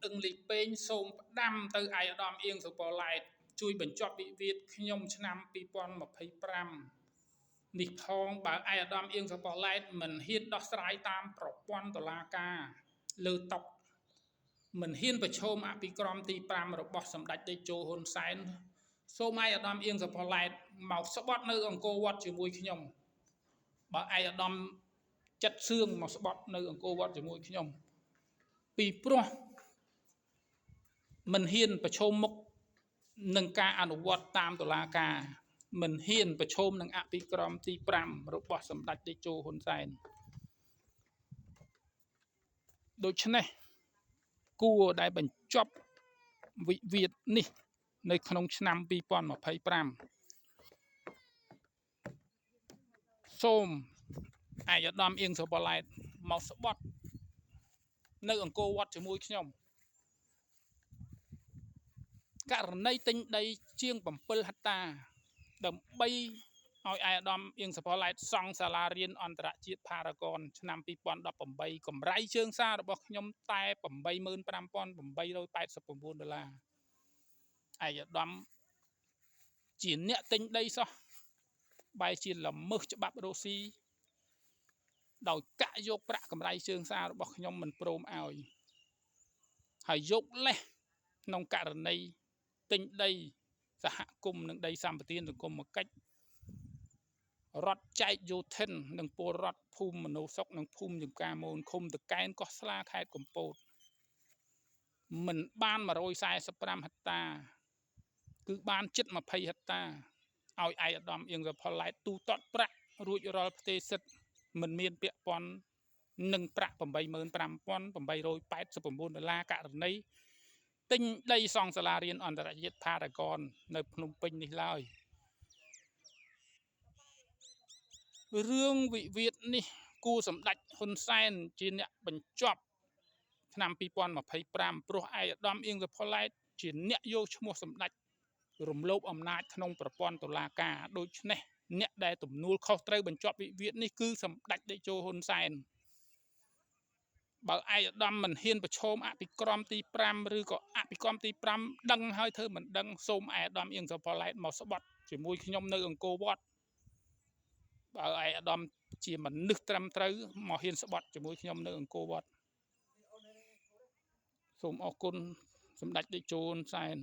អឹងលីពេងសូមផ្ដាំទៅឯកឧត្តមអៀងសុពណ៌ឡែតជួយបញ្ចប់វិវាទខ្ញុំឆ្នាំ2025នេះផងបើឯកឧត្តមអៀងសុពណ៌ឡែតមិនហ៊ានដោះស្រាយតាមប្រព័ន្ធតុលាការលើតុមិនហ៊ានប្រឈមអភិក្រមទី5របស់សម្ដេចតេជោហ៊ុនសែនសូមឯកឧត្តមអៀងសុពណ៌ឡែតមកស្បត់នៅអង្គរវត្តជាមួយខ្ញុំបើឯកឧត្តមចិត្តសឿងមកស្បត់នៅអង្គរវត្តជាមួយខ្ញុំពីព្រោះមិនហ៊ានប្រឈមមុខនឹងការអនុវត្តតាមតុលាការមិនហ៊ានប្រឈមនឹងអភិក្រមទី5របស់សម្ដេចតេជោហ៊ុនសែនដូច្នេះគួរដែលបញ្ចប់វិវាទនេះនៅក្នុងឆ្នាំ2025សូមឯកឧត្តមអៀងសុពណ៌ឡែតមកស្បត់នៅអង្គរវត្តជាមួយខ្ញុំករណីទិញដីជាង7ហិកតាដើម្បីឲ្យឯកឧត្តមអៀងសុពណ៌ឡែតសង់សាលារៀនអន្តរជាតិផារ៉ាហ្គនឆ្នាំ2018កម្រៃជើងសាររបស់ខ្ញុំតែ$85,889ឯកឧត្តមជាអ្នកទិញដីសោះបែរជាល្មើសច្បាប់រុស្ស៊ីដោយកាក់យកប្រាក់កម្រៃជើងសាររបស់ខ្ញុំមិនព្រមឲ្យហើយយកលេសក្នុងករណីទិញដីសហគមន៍និងដីសម្បត្តិសង្គមកិច្ចរដ្ឋចែកយោធិននិងពលរដ្ឋភូមិមនោសុខនិងភូមិចំការមូនឃុំតកែនកោះស្លាខេត្តកំពតមិនបាន145ហិកតាគឺបានជិត20ហិកតាឲ្យឯកឧត្តមអៀងសុពណ៌ឡែតទូទាត់ប្រាក់រួចរាល់ផ្ទេរសិទ្ធិមិនមានពាក់ព័ន្ធនឹងប្រាក់$85,889ករណីទិញដីសង់សាលារៀនអន្តរជាតិផារ៉ាហ្គននៅភ្នំពេញនេះឡើយរឿងវិវាទនេះគួរសម្ដេចហ៊ុនសែនជាអ្នកបញ្ចប់ឆ្នាំ2025ព្រោះឯកឧត្តមអៀងសុផល្លែតជាអ្នកយកឈ្មោះសម្ដេចរំលោភអំណាចក្នុងប្រព័ន្ធតុលាការដូច្នេះអ្នកដែលទំនួលខុសត្រូវបញ្ចប់វិវាទនេះគឺសម្ដេចតេជោហ៊ុនសែនបើឯកឧត្តមមិនហ៊ានប្រឈមអភិក្រមទី5ឬក៏អភិក្រមទី5ដឹងហើយធ្វើមិនដឹងសូមឯកឧត្តមអៀងសុផល្លែតមកស្បត់ជាមួយខ្ញុំនៅអង្គរវត្តបើឯកឧត្តមជាមនុស្សត្រឹមត្រូវមកហ៊ានស្បត់ជាមួយខ្ញុំនៅអង្គរវត្តសូមអរគុណសម្ដេចតេជោហ៊ុនសែន